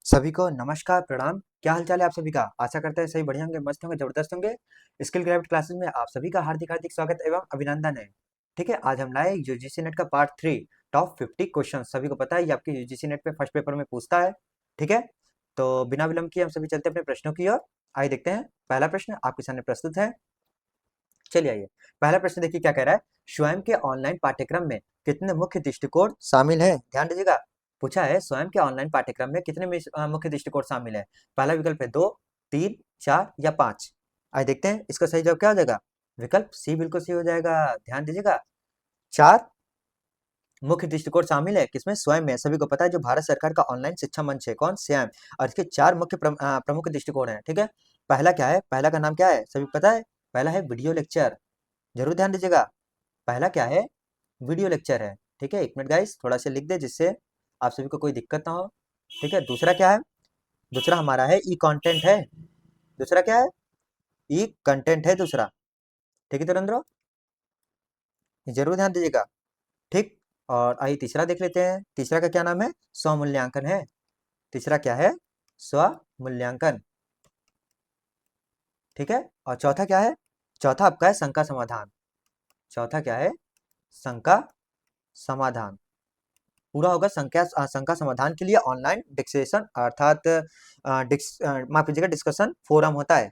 सभी को नमस्कार प्रणाम। क्या हालचाल है आप सभी का? आशा करते हैं सही बढ़िया होंगे, मस्त होंगे, जबरदस्त होंगे। स्किल क्राफ्ट क्लासेस में आप सभी का हार्दिक हार्दिक स्वागत एवं अभिनंदन है। ठीक है, आज हम लाए यूजीसी नेट का पार्ट 3 टॉप 50 क्वेश्चन। सभी को पता है ये आपके यूजीसी नेट पे फर्स्ट पेपर में पूछता है। ठीक है, तो बिना विलंब किए हम सभी चलते हैं अपने प्रश्नों की ओर। आइए देखते हैं, पहला प्रश्न आपके सामने प्रस्तुत है। चलिए आइए, पहला प्रश्न देखिए क्या कह रहा है। स्वयं के ऑनलाइन पाठ्यक्रम में कितने मुख्य दृष्टिकोण शामिल है? ध्यान दीजिएगा, पूछा है स्वयं के ऑनलाइन पाठ्यक्रम में कितने मुख्य दृष्टिकोण शामिल है। पहला विकल्प है 2, 3, 4 या 5। आइए देखते हैं इसका सही जवाब क्या हो जाएगा। विकल्प सी बिल्कुल सही हो जाएगा। ध्यान दीजिएगा, 4 मुख्य दृष्टिकोण शामिल है किसमें? स्वयं में। सभी को पता है जो भारत सरकार का ऑनलाइन शिक्षा मंच है, कौन? स्वयं। और इसके 4 मुख्य प्रमुख दृष्टिकोण है। ठीक है, पहला क्या है? पहला का नाम क्या है सभी को पता है? पहला है वीडियो लेक्चर। जरूर ध्यान दीजिएगा, पहला क्या है? वीडियो लेक्चर है। ठीक है, एक मिनट गाइस, थोड़ा सा लिख दे जिससे आप सभी को कोई दिक्कत ना हो। ठीक है, दूसरा क्या है? दूसरा हमारा है ई कंटेंट है। दूसरा क्या है? ई कंटेंट है दूसरा। ठीक है तुरंतरो, जरूर ध्यान दीजिएगा। ठीक, और आइए तीसरा देख लेते हैं। तीसरा का क्या नाम है? स्व मूल्यांकन है। तीसरा क्या है? स्व मूल्यांकन। ठीक है, और चौथा क्या है? चौथा आपका है शंका समाधान। चौथा क्या है? शंका समाधान। पूरा होगा शंका समाधान के लिए ऑनलाइन डिस्कशन अर्थात माफ कीजिएगा डिस्कशन फोरम होता है।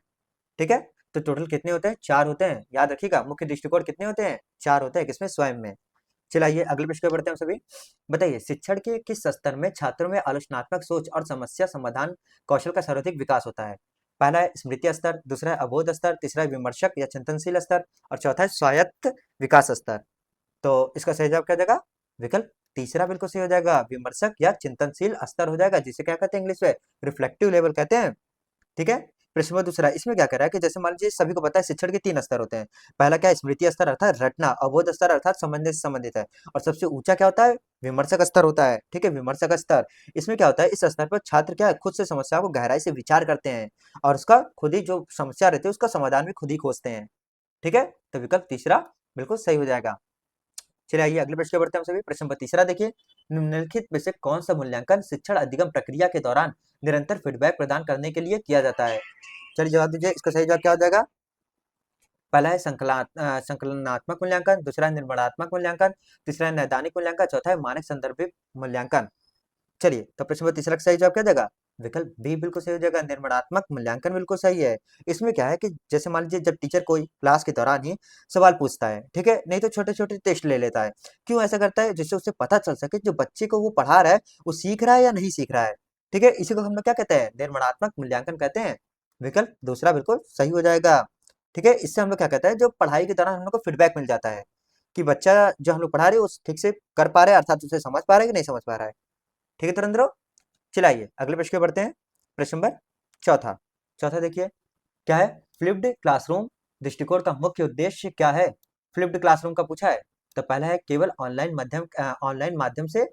ठीक है, तो टोटल कितने होते हैं? 4 होते हैं। याद रखिएगा, मुख्य दृष्टिकोण कितने होते हैं? 4 होते हैं। किसमें? स्वयं में। चलिए अगले प्रश्न पे बढ़ते हैं हम सभी। बताइए शिक्षण के किस स्तर में छात्रों में आलोचनात्मक सोच और समस्या समाधान कौशल का सर्वाधिक विकास होता है? पहला है स्मृति स्तर, दूसरा है अबोध स्तर, तीसरा है विमर्शक या चिंतनशील स्तर, और चौथा है स्वायत्त विकास स्तर। तो इसका सही जवाब क्या हो जाएगा? विकल्प तीसरा बिल्कुल सही हो जाएगा, विमर्शक या चिंतनशील स्तर हो जाएगा, जिसे क्या कहते हैं इंग्लिश में? रिफ्लेक्टिव लेवल कहते हैं। ठीक है, प्रश्न नंबर दूसरा, इसमें क्या कर रहा है कि जैसे मान लीजिए सभी को पता है शिक्षण के 3 स्तर होते हैं। पहला क्या है? स्मृति स्तर अर्थात रटना। अबोध स्तर अर्थात समझने से संबंधित है। और सबसे ऊंचा क्या होता है? विमर्शक स्तर होता है। ठीक है, विमर्शक स्तर। इसमें क्या होता है? इस स्तर पर छात्र क्या है? खुद से समस्या को गहराई से विचार करते हैं और उसका खुद ही जो समस्या रहती है उसका समाधान भी खुद ही खोजते हैं। ठीक है, तो विकल्प तीसरा बिल्कुल सही हो जाएगा। चलिए आइए अगले प्रश्न पे बढ़ते हैं हम सभी। प्रश्न नंबर तीसरा देखिए, निम्नलिखित में से कौन सा मूल्यांकन शिक्षण अधिगम प्रक्रिया के दौरान निरंतर फीडबैक प्रदान करने के लिए किया जाता है? चलिए जवाब दीजिए, इसका सही जवाब क्या हो जाएगा? पहला है संकलनात्मक मूल्यांकन, दूसरा है निर्माणात्मक मूल्यांकन, तीसरा है नैदानिक मूल्यांकन, चौथा है मानक संदर्भित मूल्यांकन। चलिए, तो प्रश्न नंबर तीसरा का सही जवाब क्या हो जाएगा? विकल्प बी बिल्कुल सही हो जाएगा, निर्माणात्मक मूल्यांकन बिल्कुल सही है। इसमें क्या है कि जैसे मान लीजिए जब टीचर कोई क्लास के दौरान ही सवाल पूछता है, ठीक है, नहीं तो छोटे छोटे टेस्ट ले लेता है। क्यों ऐसा करता है? जिससे उसे पता चल सके जो बच्चे को वो पढ़ा रहा है वो सीख रहा है या नहीं सीख रहा है। ठीक है, इसी को हम लोग क्या कहते हैं? निर्माणात्मक मूल्यांकन कहते हैं। विकल्प दूसरा बिल्कुल सही हो जाएगा। ठीक है, इससे हम लोग क्या कहते हैं, जो पढ़ाई के दौरान हम लोग को फीडबैक मिल जाता है कि बच्चा जो हम लोग पढ़ा रहे हैं वो ठीक से कर पा रहे हैं, अर्थात उसे समझ पा रहे हैं कि नहीं समझ पा रहा है। ठीक है तुरंतरो, चलाइए अगले प्रश्न पे बढ़ते हैं। प्रश्न नंबर चौथा। चौथा देखिए क्या है? फ्लिप्ड क्लासरूम दृष्टिकोण का मुख्य उद्देश्य क्या है? फ्लिप्ड क्लासरूम का पूछा है, तो पहला है केवल ऑनलाइन माध्यम से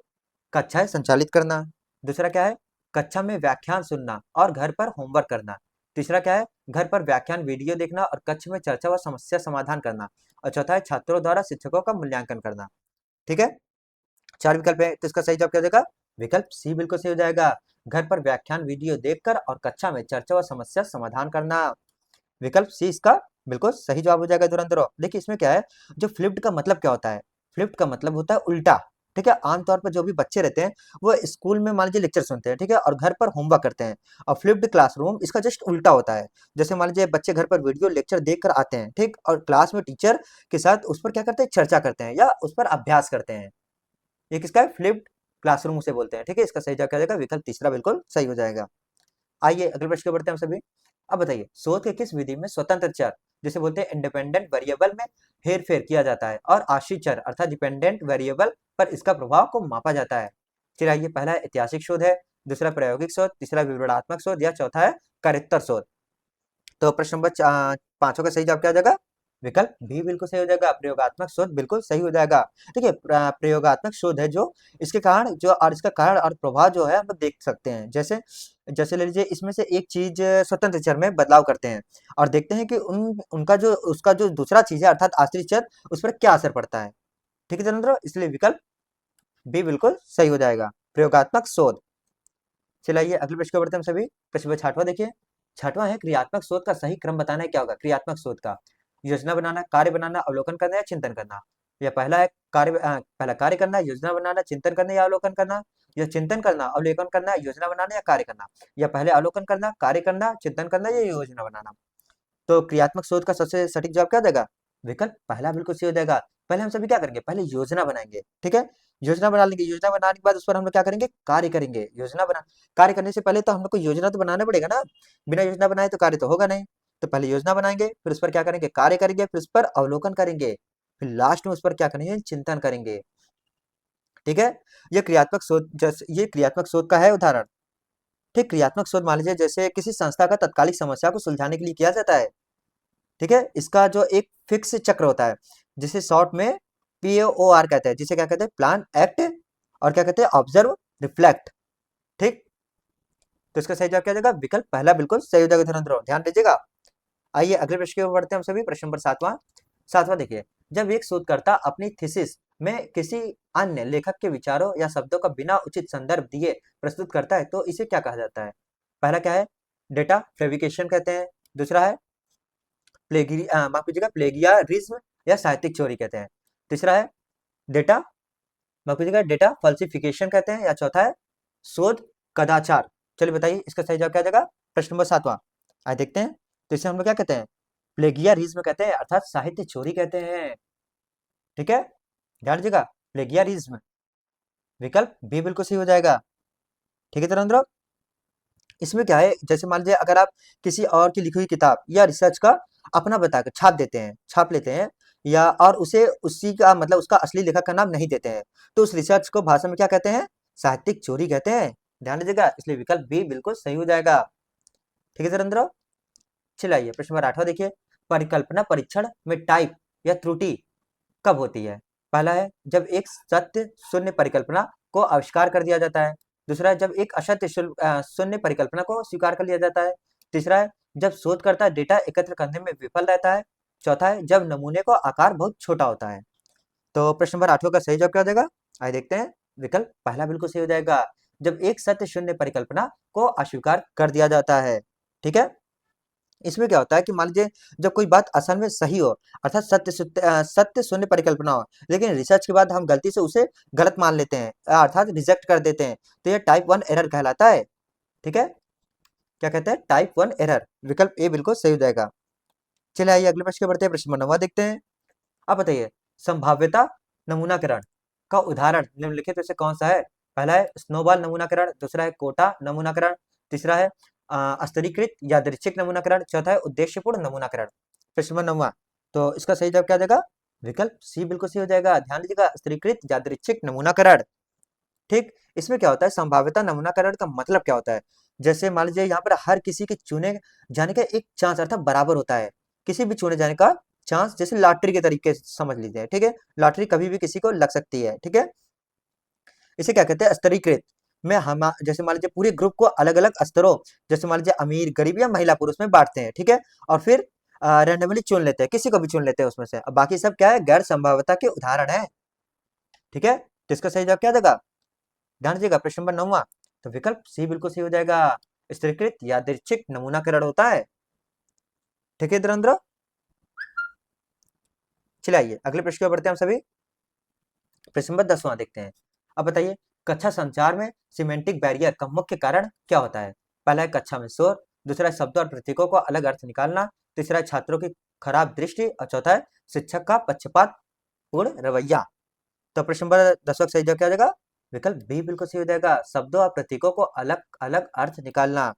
कक्षाएं संचालित करना। दूसरा क्या है? कक्षा में व्याख्यान सुनना और घर पर होमवर्क करना। तीसरा क्या है? घर पर व्याख्यान वीडियो देखना और कक्ष में चर्चा व समस्या समाधान करना। और चौथा है छात्रों द्वारा शिक्षकों का मूल्यांकन करना। ठीक है, 4 विकल्प है, तो इसका सही जवाब क्या हो जाएगा? विकल्प सी बिल्कुल सही हो जाएगा, घर पर व्याख्यान वीडियो देखकर और कक्षा में चर्चा व समस्या समाधान करना। विकल्प सी इसका बिल्कुल सही जवाब हो जाएगा तुरंत। देखिए इसमें क्या है, जो फ्लिप्ड का मतलब क्या होता है? फ्लिप्ड का मतलब होता है उल्टा। ठीक है, आमतौर पर जो भी बच्चे रहते हैं वो स्कूल में मान लीजिए लेक्चर सुनते हैं, ठीक है, और घर पर होमवर्क करते हैं। और फ्लिप्ड क्लासरूम इसका जस्ट उल्टा होता है। जैसे मान लीजिए बच्चे घर पर वीडियो लेक्चर देख कर आते हैं, ठीक, और क्लास में टीचर के साथ उस पर क्या करते हैं? चर्चा करते हैं या उस पर अभ्यास करते हैं। ये किसका है? फ्लिप्ड क्लासरूम उसे बोलते हैं। ठीक है, इसका सही जवाब क्या हो जाएगा? विकल्प तीसरा बिल्कुल सही हो जाएगा। आइए अगले प्रश्न पे बढ़ते हैं हम सभी। अब बताइए शोध के किस विधि में स्वतंत्र चर जिसे बोलते हैं इंडिपेंडेंट वेरिएबल में हेर फेर किया जाता है और आश्रित चर अर्थात डिपेंडेंट वेरिएबल पर इसका प्रभाव को मापा जाता है? चलिए आइए, पहला ऐतिहासिक शोध है, दूसरा प्रायोगिक शोध, तीसरा विवरणात्मक शोध या चौथा है करेक्टर शोध। तो प्रश्न नंबर पांचों का सही जवाब क्या हो जाएगा? विकल्प बी बिल्कुल सही हो जाएगा, प्रयोगात्मक शोध बिल्कुल सही हो जाएगा। ठीक है, प्रयोगात्मक शोध है जो इसके कारण जो और इसका कारण और प्रभाव जो है हम लोग देख सकते हैं। जैसे जैसे ले लीजिए इसमें से एक चीज स्वतंत्र चर में बदलाव करते हैं और देखते हैं कि उनका जो उसका जो दूसरा चीज है अर्थात आश्रित चर उस पर क्या असर पड़ता है। ठीक है चंद्र, इसलिए विकल्प बी बिल्कुल सही हो जाएगा, प्रयोगात्मक शोध। चलिए अगले प्रश्न को बढ़ते हैं हम सभी। प्रश्न नंबर 6वां देखिए। 6वां है क्रियात्मक शोध का सही क्रम बताना है। क्या होगा क्रियात्मक शोध का? योजना बनाना, कार्य बनाना, अवलोकन करना या चिंतन करना। या पहला है पहला कार्य करना, योजना बनाना, चिंतन करना या अवलोकन करना। या चिंतन करना, अवलोकन करना, योजना बनाना या कार्य करना। या पहले अवलोकन करना, कार्य करना, चिंतन करना या योजना बनाना। तो क्रियात्मक शोध का सबसे सटीक जवाब क्या देगा? विकल्प पहला बिल्कुल सही हो जाएगा। पहले हम सभी क्या करेंगे? पहले योजना बनाएंगे, ठीक है। योजना बना लेंगे, योजना बनाने के बाद उस पर हम लोग क्या करेंगे? कार्य करेंगे। कार्य करने से पहले तो हम लोग को योजना तो बनाना पड़ेगा ना। बिना योजना बनाए तो कार्य तो होगा नहीं। तो पहले योजना बनाएंगे, फिर उस पर क्या करेंगे? कार्य करेंगे, फिर उस पर अवलोकन करेंगे, फिर लास्ट में उस पर क्या करेंगे? चिंतन करेंगे, ठीक है। ये क्रियात्मक शोध का है उदाहरण। ठीक, क्रियात्मक शोध मान लीजिए जैसे किसी संस्था का तत्कालिक समस्या को सुलझाने के लिए किया जाता है, ठीक है। इसका जो एक फिक्स चक्र होता है, जिसे शॉर्ट में PAOR कहते हैं, जिसे क्या कहते हैं? प्लान, एक्ट और क्या कहते हैं? Observe, reflect. ठीक, तो इसका सही जवाब क्या हो जाएगा? विकल्प पहला बिल्कुल सही हो जाएगा। ध्यान दीजिएगा। आइए अगले प्रश्न की ओर बढ़ते हैं हम सभी। प्रश्न नंबर 7वां। 7वां देखिए। जब एक शोधकर्ता अपनी थीसिस में किसी अन्य लेखक के विचारों या शब्दों का बिना उचित संदर्भ दिए प्रस्तुत करता है तो इसे क्या कहा जाता है? पहला क्या है? डेटा फेब्रिकेशन कहते हैं। दूसरा है माफ कीजिएगा, प्लेगियारिज्म या साहित्यिक चोरी कहते हैं। तीसरा है डेटा माफ कीजिएगा, डेटा फॉल्सिफिकेशन कहते हैं। या चौथा है शोध कदाचार। चलिए बताइए इसका सही जवाब क्या आ जाएगा? प्रश्न नंबर 7वां आज देखते हैं। तो इसे हम लोग क्या कहते हैं? प्लेगियारिज्म कहते हैं, अर्थात साहित्य चोरी कहते हैं, ठीक है। ध्यान दीजिएगा, प्लेगियारिज्म विकल्प बी बिल्कुल सही हो जाएगा, ठीक है। तरह इसमें क्या है? जैसे मान लीजिए अगर आप किसी और की लिखी हुई किताब या रिसर्च का अपना बताकर छाप लेते हैं, या और उसे उसी का मतलब उसका असली लेखक का नाम नहीं देते हैं, तो उस रिसर्च को भाषा में क्या कहते हैं? साहित्यिक चोरी कहते हैं। ध्यान दीजिएगा, इसलिए विकल्प बी बिल्कुल सही हो जाएगा, ठीक है सर। चलिए प्रश्न नंबर 8वां देखिए। परिकल्पना परीक्षण में टाइप या त्रुटि कब होती है? पहला है जब एक सत्य शून्य परिकल्पना को आविष्कार कर दिया जाता है। दूसरा है जब एक शून्य परिकल्पना को स्वीकार कर लिया जाता है। तीसरा है जब शोधकर्ता डेटा एकत्र करने में विफल रहता है। चौथा है जब नमूने का आकार बहुत छोटा होता है। तो प्रश्न नंबर 8वां का सही जवाब क्या हो जाएगा? आइए देखते हैं। विकल्प पहला बिल्कुल सही हो जाएगा, जब एक सत्य शून्य परिकल्पना को अस्वीकार कर दिया जाता है, ठीक है। इसमें क्या होता है कि मान लीजिए जब कोई बात असल में सही हो, अर्थात सत्य शून्य परिकल्पना हो, लेकिन रिसर्च के बाद हम गलती से उसे गलत मान लेते हैं, अर्थात रिजेक्ट कर देते हैं, तो ये टाइप 1 एरर कहलाता है, ठीक है। क्या कहते हैं? Type 1 error. विकल्प ए बिल्कुल सही हो जाएगा। चलिए आइए अगले प्रश्न के बढ़ते हैं। प्रश्न नंबर 9 देखते हैं। अब बताइए, संभाव्यता नमूनाकरण का उदाहरण निम्नलिखित में से कौन सा है? पहला है स्नोबॉल नमूनाकरण, दूसरा है कोटा नमूनाकरण, तीसरा है स्तरीकृत यादृच्छिक नमूनाकरण, चौथा है उद्देश्यपूर्ण नमूनाकरण। प्रश्न नंबर 9वां, तो इसका सही जवाब क्या हो जाएगा? विकल्प सी बिल्कुल सही हो जाएगा। ध्यान दीजिएगा, स्तरीकृत यादृच्छिक नमूनाकरण, ठीक। इसमें क्या होता है? संभाव्यता नमूनाकरण का मतलब क्या होता है? जैसे मान लीजिए यहाँ पर हर किसी के चुने जाने का एक चांस अर्थात बराबर होता है, किसी भी चुने जाने का चांस, जैसे लॉटरी के तरीके से समझ लीजिए, ठीक है। लॉटरी कभी भी किसी को लग सकती है, ठीक है। इसे क्या कहते हैं? स्तरीकृत में हम जैसे मान लीजिए पूरे ग्रुप को अलग अलग स्तरों, जैसे मान लीजिए अमीर, गरीब या महिला पुरुष में बांटते हैं, ठीक है। और फिर रैंडमली चुन लेते हैं, किसी को भी चुन लेते हैं उसमें से। अब बाकी सब क्या है? गैर संभाव्यता के उदाहरण है, ठीक है। तो इसका सही जवाब क्या देगा? ध्यान दीजिएगा, प्रश्न नंबर 9वां, तो विकल्प सी बिल्कुल सही हो जाएगा। स्तरीकृत यादृच्छिक नमूनाकरण होता है, ठीक है धीरेन्द्र। चलिए आइए अगले प्रश्न की ओर बढ़ते हैं हम सभी। प्रश्न नंबर 10वां देखते हैं। अब बताइए, कक्षा संचार में सिमेंटिक बैरियर का मुख्य कारण क्या होता है? पहला है कक्षा में शोर, दूसरा है शब्दों और प्रतीकों को अलग अर्थ निकालना, तीसरा है छात्रों की खराब दृष्टि और चौथा है शिक्षक का पक्षपात पूर्ण रवैया। तो प्रश्न नंबर 10वां का सही जवाब क्या हो जाएगा? विकल्प बी बिल्कुल सही हो जाएगा, शब्दों और प्रतीकों को अलग अलग अर्थ निकालना,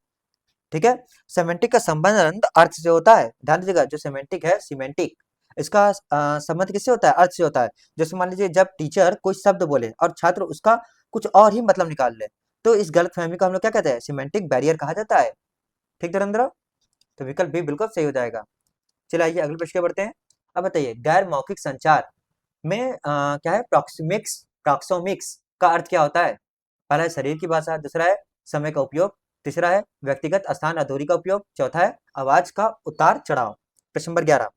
ठीक है। सेमेंटिक का संबंध अर्थ से होता है। ध्यान दीजिएगा, जो सेमेंटिक है, सीमेंटिक, इसका संबंध किससे होता है? अर्थ से होता है। जैसे मान लीजिए जब टीचर कोई शब्द बोले और छात्र उसका कुछ और ही मतलब निकाल ले, तो इस गलतफहमी को हम लोग क्या कहते हैं? सीमेंटिक बैरियर कहा जाता है, ठीक धीरेन्द्र। तो विकल्प बी बिल्कुल सही हो जाएगा। चलिए आइए अगले प्रश्न पे बढ़ते हैं। अब बताइए, गैर मौखिक संचार में क्या है? प्रॉक्सोमिक्स का अर्थ क्या होता है? पहला है शरीर की भाषा, दूसरा है समय का उपयोग, तीसरा है व्यक्तिगत स्थान और दूरी का उपयोग, चौथा है आवाज का उतार चढ़ाव। प्रश्न नंबर 11,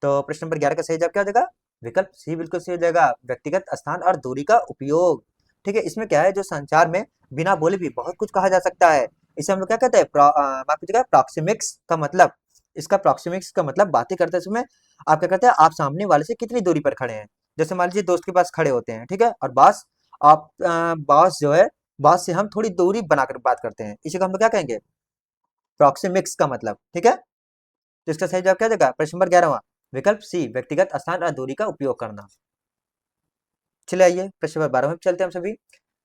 तो प्रश्न नंबर 11 का सही जवाब क्या हो जाएगा? विकल्प सी बिल्कुल सही हो जाएगा, व्यक्तिगत स्थान और दूरी का उपयोग, ठीक है। इसमें क्या है? जो संचार में बिना बोले भी बहुत कुछ कहा जा सकता है। इसे हम लोग क्या कहते हैं, माफ कीजिएगा, प्रॉक्सिमिक्स का मतलब, इसका प्रॉक्सिमिक्स का मतलब बातें करते समय आप क्या करते हैं, आप सामने वाले से कितनी दूरी पर खड़े हैं। जैसे मान लीजिए दोस्त के पास खड़े होते हैं, ठीक है, और बॉस जो है, बॉस से हम थोड़ी दूरी बनाकर बात करते हैं, इसी को हम लोग क्या कहेंगे, प्रॉक्सिमिक्स का मतलब, ठीक है। तो इसका सही जवाब क्या देगा, प्रश्न नंबर 11वां, विकल्प सी, व्यक्तिगत स्थान और दूरी का उपयोग करना। चलिए आइए प्रश्न नंबर 12 में चलते हैं हम सभी।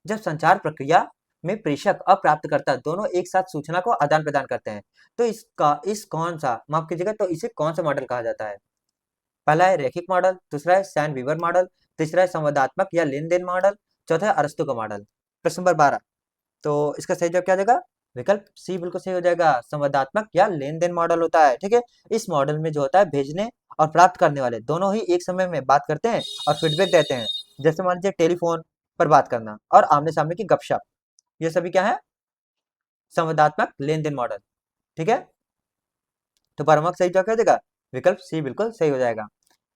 जब संचार प्रक्रिया में प्रेषक और प्राप्तकर्ता दोनों एक साथ सूचना को आदान प्रदान करते हैं, तो इस कौन सा, माफ कीजिएगा, तो इसे कौन सा मॉडल कहा जाता है। पहला है रैखिक मॉडल, दूसरा है सैन वीवर मॉडल, तीसरा है संवादात्मक या लेन देन मॉडल, चौथा है अरस्तु का मॉडल। प्रश्न नंबर 12, तो इसका सही जवाब क्या देगा, विकल्प सी बिल्कुल सही हो जाएगा, संवादात्मक या लेन देन मॉडल होता है, ठीक है। इस मॉडल में जो होता है, भेजने और प्राप्त करने वाले दोनों ही एक समय में बात करते हैं और फीडबैक देते हैं। जैसे मान लीजिए टेलीफोन पर बात करना और आमने सामने की गपशप, ये सभी क्या है, संवादात्मक लेन देन मॉडल, ठीक है। तो परमक सही जवाब क्या देगा, विकल्प सी बिल्कुल सही हो जाएगा।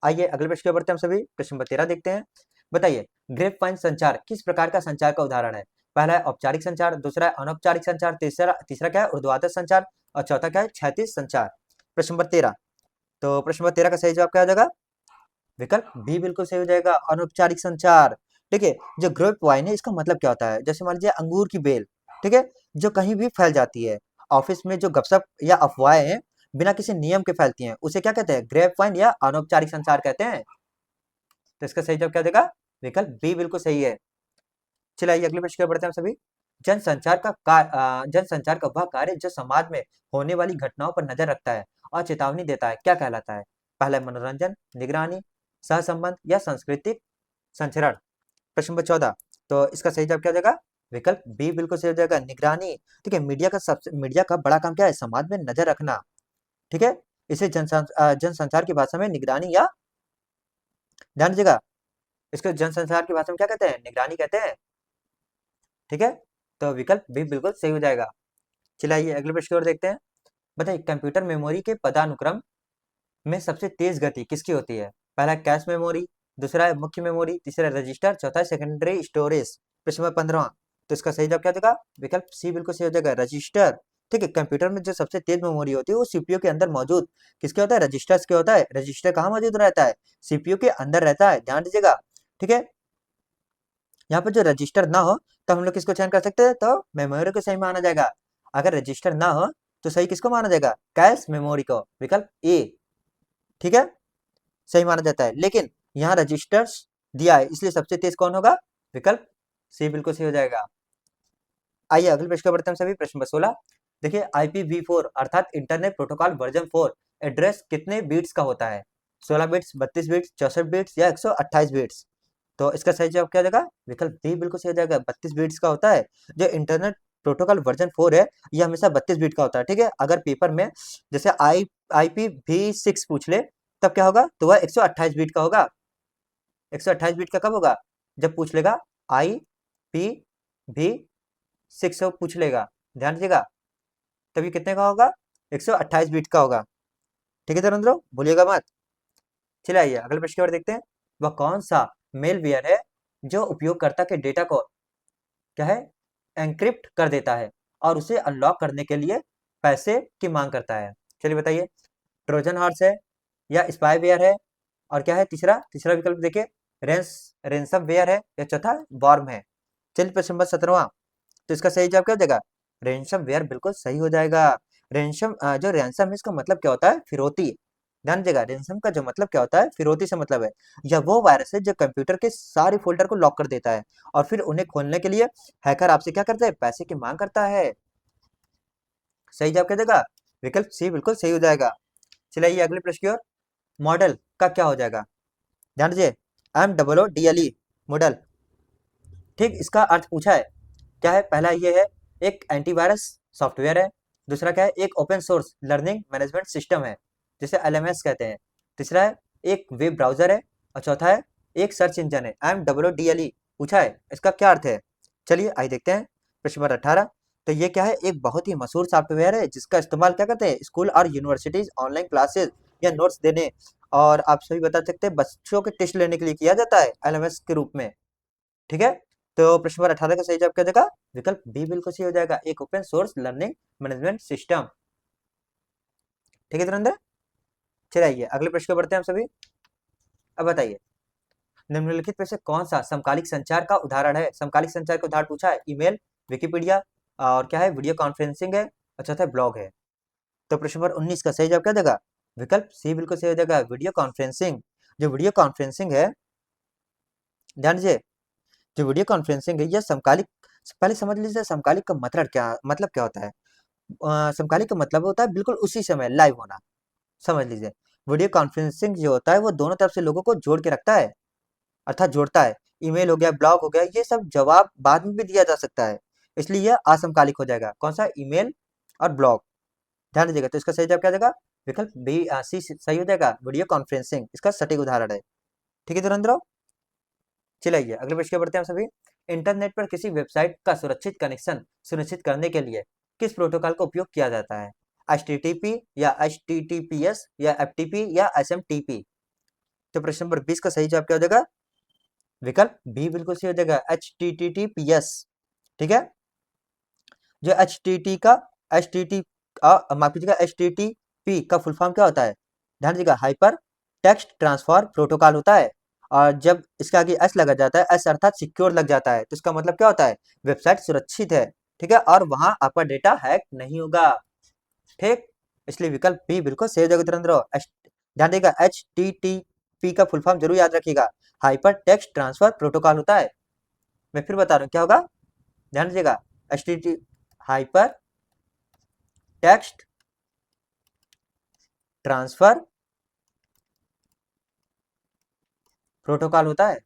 आइए अगले प्रश्न की ओर बढ़ते हैं हम सभी, प्रश्न नंबर 13 देखते हैं। बताइए, ग्रेप वाइन संचार किस प्रकार का संचार का उदाहरण है। पहला है औपचारिक संचार, दूसरा है अनौपचारिक संचार, तीसरा तीसरा क्या है, ऊर्ध्वाधर संचार, और चौथा क्या है, क्षैतिज संचार। प्रश्न नंबर 13, तो प्रश्न नंबर 13 का सही जवाब क्या हो जाएगा, विकल्प बी बिल्कुल सही हो जाएगा, अनौपचारिक संचार। ठीक है, जो ग्रेप वाइन है इसका मतलब क्या होता है, जैसे मान लीजिए अंगूर की बेल, ठीक है, जो कहीं भी फैल जाती है, ऑफिस में जो गपशप या अफवाहें हैं बिना किसी नियम के फैलती हैं, उसे क्या कहते हैं, ग्रेप वाइन या अनौपचारिक संचार कहते हैं। तो इसका सही जवाब क्या देगा, विकल्प बी बिल्कुल सही है। चलिए आइए अगले प्रश्न की ओर बढ़ते हैं हम सभी। जनसंचार का वह कार्य जो समाज में होने वाली घटनाओं पर नजर रखता है और चेतावनी देता है, क्या कहलाता है। पहला है मनोरंजन, निगरानी, सहसंबंध या सांस्कृतिक संचरण। प्रश्न नंबर 14, तो इसका सही जवाब क्या हो जाएगा, विकल्प बी बिल्कुल सही हो जाएगा, निगरानी। ठीक है, मीडिया का बड़ा काम क्या है, समाज में नजर रखना, ठीक है। इसे जनसंचार की भाषा में निगरानी या, ध्यान दीजिएगा, इसको जनसंचार की भाषा में क्या कहते हैं, निगरानी कहते हैं, ठीक है। तो विकल्प बी बिल्कुल सही हो जाएगा। चलिए अगले प्रश्न की ओर देखते हैं। बताइए, कंप्यूटर मेमोरी के पदानुक्रम में सबसे तेज गति किसकी होती है। पहला है कैश मेमोरी, दूसरा है मुख्य मेमोरी, तीसरा है रजिस्टर, चौथा है सेकेंडरी स्टोरेज। प्रश्न नंबर 15, तो इसका सही जवाब क्या देगा, विकल्प सी बिल्कुल सही हो जाएगा, रजिस्टर। ठीक है, कंप्यूटर में जो सबसे तेज मेमोरी होती है वो सीपीयू के अंदर मौजूद किसके होता है, रजिस्टर्स के होता है। रजिस्टर कहाँ मौजूद रहता है, सीपीयू के अंदर रहता है, ध्यान दीजिएगा, ठीक है। यहाँ पर जो रजिस्टर ना हो तो हम लोग किसको चयन कर सकते हैं, तो मेमोरी को सही माना जाएगा। अगर रजिस्टर ना हो तो सही किसको माना जाएगा, कैश मेमोरी को, विकल्प ए, ठीक है, सही माना जाता है। लेकिन यहाँ रजिस्टर्स दिया है इसलिए सबसे तेज कौन होगा, विकल्प सी बिल्कुल सही हो जाएगा। आइए अगले प्रश्न को बढ़ते हैं सभी, प्रश्न नंबर 16। देखिए, IPv4 अर्थात इंटरनेट प्रोटोकॉल वर्जन 4 एड्रेस कितने बीट्स का होता है, 16 बिट्स, 32 बिट्स, 64 बिट्स या 128 बिट्स। तो इसका सही जवाब क्या हो जाएगा, विकल्प बी बिल्कुल सही हो जाएगा, 32 बिट्स का होता है। जो इंटरनेट प्रोटोकॉल वर्जन 4 है ये हमेशा 32 बिट का होता है, ठीक है। अगर पेपर में जैसे IPv6 पूछ ले तब क्या होगा, तो वह 128 बिट का होगा। 128 बिट का कब होगा, जब पूछ लेगा IPv6 पूछ लेगा, ध्यान दीजिएगा, तभी कितने का होगा, 128 बिट का होगा, ठीक है धर्मेंद्र, भूलिएगा मत। चलिए आइए अगले प्रश्न की ओर देखते हैं। वह कौन सा मेलवेयर है जो उपयोगकर्ता के डेटा को क्या है, एन्क्रिप्ट कर देता है और उसे अनलॉक करने के लिए पैसे की मांग करता है। चलिए बताइए, ट्रोजन हॉर्स है या स्पाईवेयर है, और क्या है तीसरा तीसरा विकल्प देखिए, रेंसम वेयर है या चौथा वॉर्म है। चलिए प्रश्न नंबर 17वां, तो इसका सही जवाब क्या हो जाएगा, रेंसम वेयर बिल्कुल सही हो जाएगा। जो रैंसम है इसका मतलब क्या होता है, फिरौती। ध्यान दीजिएगा, रैंसम का जो मतलब क्या होता है, फिरौती से मतलब है। यह वो वायरस है जो कंप्यूटर के सारे फोल्डर को लॉक कर देता है और फिर उन्हें खोलने के लिए हैकर आपसे क्या करता है, पैसे की मांग करता है। सही जवाब क्या देगा, विकल्प सी बिल्कुल सही हो जाएगा। चलिए अगले प्रश्न की ओर, मॉडल का क्या हो जाएगा, ध्यान दीजिए, MOODLE मॉडल, ठीक, इसका अर्थ पूछा है, क्या है, पहला ये है एक एंटीवायरस सॉफ्टवेयर है, दूसरा क्या है, एक open source learning management system है जिसे LMS कहते हैं, तीसरा है एक वेब ब्राउजर है, और चौथा है एक सर्च इंजन है। MOODLE पूछा है, इसका क्या अर्थ है। चलिए आइए देखते हैं, प्रश्न नंबर 18, तो ये क्या है, एक बहुत ही मशहूर सॉफ्टवेयर है जिसका इस्तेमाल क्या करते हैं, स्कूल और यूनिवर्सिटीज ऑनलाइन क्लासेस या नोट्स देने, और आप सभी बता सकते हैं बच्चों के टेस्ट लेने के लिए किया जाता है LMS के रूप में, ठीक है। तो प्रश्न नंबर 18 का सही जवाब क्या देगा? विकल्प बी बिल्कुल सही हो जाएगा, एक open source learning management system. ठीक है धुरंधर, चलिए अगले प्रश्न को बढ़ते हैं हम सभी। अब बताइए, निम्नलिखित में से कौन सा समकालिक संचार का उदाहरण है? समकालिक संचार का उदाहरण पूछा है, ईमेल, विकिपीडिया, और क्या है, वीडियो कॉन्फ्रेंसिंग है, और चौथा है ब्लॉग है। तो प्रश्न नंबर 19 का सही जवाब क्या देगा? विकल्प सी बिल्कुल सही हो जाएगा, वीडियो कॉन्फ्रेंसिंग। जो वीडियो कॉन्फ्रेंसिंग है, ध्यान दीजिए, जो वीडियो कॉन्फ्रेंसिंग है यह समकालिक, पहले समझ लीजिए समकालिक का मतलब क्या होता है। समकालिक का मतलब होता है बिल्कुल उसी समय लाइव होना, समझ लीजिए। वीडियो कॉन्फ्रेंसिंग जो होता है वो दोनों तरफ से लोगों को जोड़ के रखता है, अर्थात जोड़ता है। ईमेल हो गया, ब्लॉग हो गया, ये सब जवाब बाद में भी दिया जा सकता है, इसलिए यह असमकालिक हो जाएगा। कौन सा? ईमेल और ब्लॉग। ध्यान दीजिएगा, तो इसका सही जवाब क्या देगा? विकल्प बी सी सही हो जाएगा, वीडियो कॉन्फ्रेंसिंग इसका सटीक उदाहरण है। ठीक है धुरंधर, चलिए अगले प्रश्न की बढ़ते हैं हम सभी। इंटरनेट पर किसी वेबसाइट का सुरक्षित कनेक्शन सुनिश्चित करने के लिए किस प्रोटोकॉल का उपयोग किया जाता है? HTTP या HTTPS या FTP या SMTP? तो प्रश्न नंबर 20 का सही जवाब क्या हो जाएगा? विकल्प बी बिल्कुल सही हो जाएगा, HTTPS। ठीक है, जो माफ कीजिएगा, HTTP का फुल फॉर्म क्या होता है? ध्यान दीजिएगा, हाइपर टेक्स्ट ट्रांसफर प्रोटोकॉल होता है। और जब इसके आगे एस लगा जाता है, एस अर्थात सिक्योर लग जाता है, तो इसका मतलब क्या होता है? वेबसाइट सुरक्षित है, ठीक है, और वहां आपका डेटा हैक नहीं होगा। ठीक, इसलिए विकल्प बी बिल्कुल सही जगह तुरंत रहो। ध्यान देगा, HTTP का फुल फॉर्म जरूर याद रखिएगा, हाइपर टेक्स्ट ट्रांसफर प्रोटोकॉल होता है। मैं फिर बता रहा हूँ क्या होगा, ध्यान दीजिएगा, HTTP hyper text transfer protocol होता है।